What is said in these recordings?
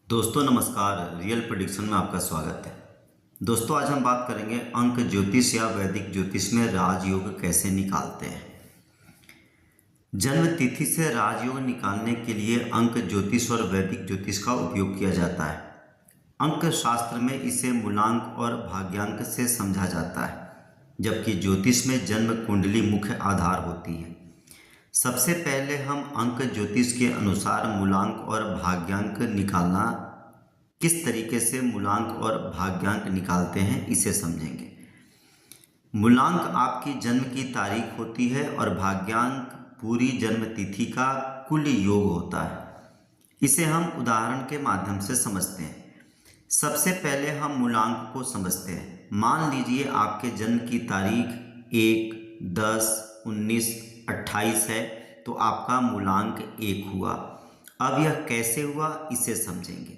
दोस्तों नमस्कार। Real prediction में आपका स्वागत है। दोस्तों आज हम बात करेंगे अंक ज्योतिष या वैदिक ज्योतिष में राजयोग कैसे निकालते हैं। जन्म तिथि से राजयोग निकालने के लिए अंक ज्योतिष और वैदिक ज्योतिष का उपयोग किया जाता है। अंक शास्त्र में इसे मूलांक और भाग्यांक से समझा जाता है, जबकि ज्योतिष में जन्म कुंडली मुख्य आधार होती है। सबसे पहले हम अंक ज्योतिष के अनुसार मूलांक और भाग्यांक निकालना, किस तरीके से मूलांक और भाग्यांक निकालते हैं इसे समझेंगे। मूलांक आपकी जन्म की तारीख होती है और भाग्यांक पूरी जन्म तिथि का कुल योग होता है। इसे हम उदाहरण के माध्यम से समझते हैं। सबसे पहले हम मूलांक को समझते हैं। मान लीजिए आपके जन्म की तारीख 1, 10, 19, 28 है, तो आपका मूलांक 1 हुआ। अब यह कैसे हुआ इसे समझेंगे।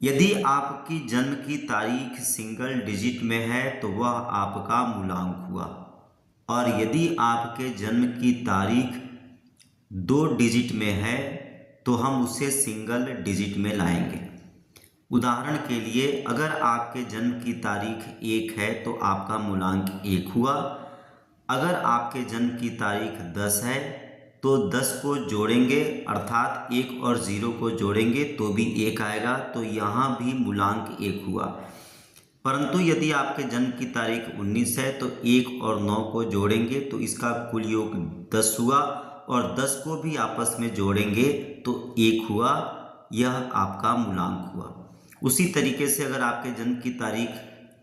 यदि आपकी जन्म की तारीख सिंगल डिजिट में है तो वह आपका मूलांक हुआ, और यदि आपके जन्म की तारीख 2 डिजिट में है तो हम उसे सिंगल डिजिट में लाएंगे। उदाहरण के लिए अगर आपके जन्म की तारीख 1 है तो आपका मूलांक 1 हुआ। अगर आपके जन्म की तारीख 10 है तो 10 को जोड़ेंगे, अर्थात 1 और 0 को जोड़ेंगे तो भी 1 आएगा, तो यहाँ भी मूलांक 1 हुआ। परंतु यदि आपके जन्म की तारीख 19 है तो 1 और 9 को जोड़ेंगे तो इसका कुल योग 10 हुआ, और 10 को भी आपस में जोड़ेंगे तो 1 हुआ। यह आपका मूलांक हुआ। उसी तरीके से अगर आपके जन्म की तारीख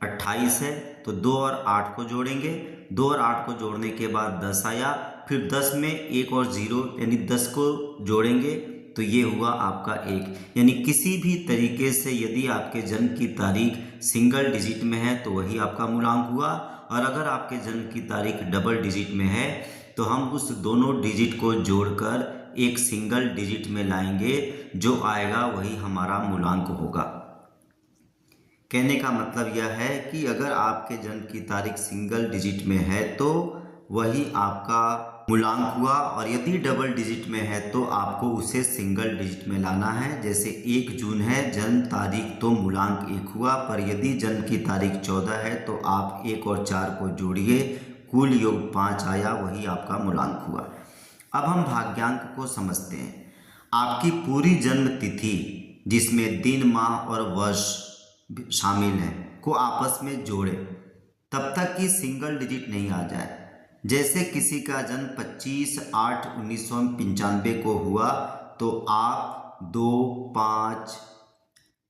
28 है तो 2 और 8 को जोड़ेंगे, 2 और 8 को जोड़ने के बाद 10 आया, फिर 10 में 1 और 0 यानी 10 को जोड़ेंगे तो ये हुआ आपका 1। यानी किसी भी तरीके से यदि आपके जन्म की तारीख सिंगल डिजिट में है तो वही आपका मूलांक हुआ, और अगर आपके जन्म की तारीख डबल डिजिट में है तो हम उस दोनों डिजिट को जोड़कर एक सिंगल डिजिट में लाएंगे, जो आएगा वही हमारा मूलांक होगा। कहने का मतलब यह है कि अगर आपके जन्म की तारीख सिंगल डिजिट में है तो वही आपका मूलांक हुआ, और यदि डबल डिजिट में है तो आपको उसे सिंगल डिजिट में लाना है। जैसे 1 जून है जन्म तारीख तो मूलांक 1 हुआ, पर यदि जन्म की तारीख 14 है तो आप 1 और 4 को जोड़िए, कुल योग 5 आया, वही आपका मूलांक हुआ। अब हम भाग्यांक को समझते हैं। आपकी पूरी जन्म तिथि जिसमें दिन, माह और वर्ष शामिल हैं को आपस में जोड़े, तब तक कि सिंगल डिजिट नहीं आ जाए। जैसे किसी का जन्म 25/8/1995 को हुआ तो आप 2, 5,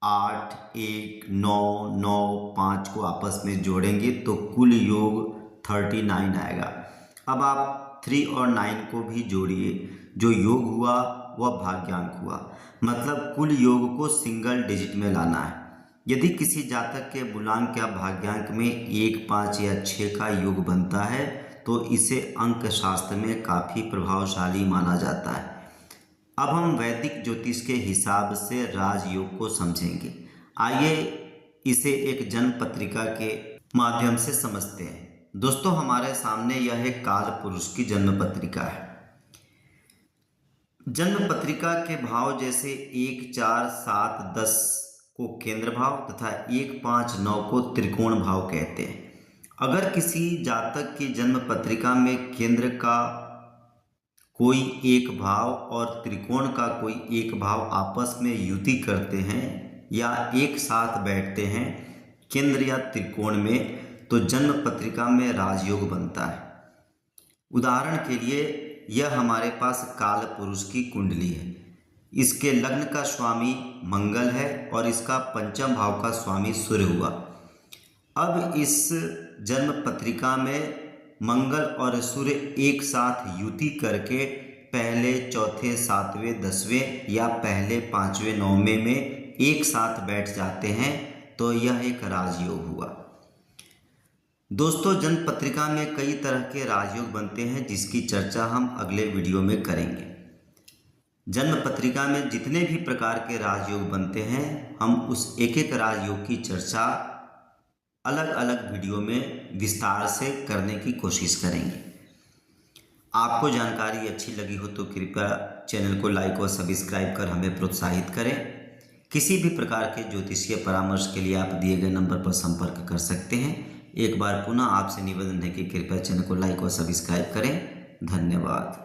8, 1, 9, 9, 5 को आपस में जोड़ेंगे तो कुल योग 39 आएगा। अब आप 3 और 9 को भी जोड़िए, जो योग हुआ वह भाग्यांक हुआ। मतलब कुल योग को सिंगल डिजिट में लाना है। यदि किसी जातक के मूलांक या भाग्यांक में 1, 5 या 6 का योग बनता है तो इसे अंक शास्त्र में काफ़ी प्रभावशाली माना जाता है। अब हम वैदिक ज्योतिष के हिसाब से राजयोग को समझेंगे। आइए इसे एक जन्म पत्रिका के माध्यम से समझते हैं। दोस्तों हमारे सामने यह एक काल पुरुष की जन्म पत्रिका है। जन्म पत्रिका के भाव जैसे 1, 4, 7, 10 को केंद्र भाव तथा 1, 5, 9 को त्रिकोण भाव कहते हैं। अगर किसी जातक की जन्म पत्रिका में केंद्र का कोई एक भाव और त्रिकोण का कोई एक भाव आपस में युति करते हैं या एक साथ बैठते हैं केंद्र या त्रिकोण में, तो जन्म पत्रिका में राजयोग बनता है। उदाहरण के लिए यह हमारे पास काल पुरुष की कुंडली है। इसके लग्न का स्वामी मंगल है और इसका पंचम भाव का स्वामी सूर्य हुआ। अब इस जन्म पत्रिका में मंगल और सूर्य एक साथ युति करके पहले, चौथे, 7वें, 10वें या पहले 5वें, 9वें में एक साथ बैठ जाते हैं, तो यह एक राजयोग हुआ। दोस्तों जन्म पत्रिका में कई तरह के राजयोग बनते हैं, जिसकी चर्चा हम अगले वीडियो में करेंगे। जन्म पत्रिका में जितने भी प्रकार के राजयोग बनते हैं, हम उस एक एक राजयोग की चर्चा अलग अलग वीडियो में विस्तार से करने की कोशिश करेंगे। आपको जानकारी अच्छी लगी हो तो कृपया चैनल को लाइक और सब्सक्राइब कर हमें प्रोत्साहित करें। किसी भी प्रकार के ज्योतिषीय परामर्श के लिए आप दिए गए नंबर पर संपर्क कर सकते हैं। एक बार पुनः आपसे निवेदन है कि कृपया चैनल को लाइक और सब्सक्राइब करें। धन्यवाद।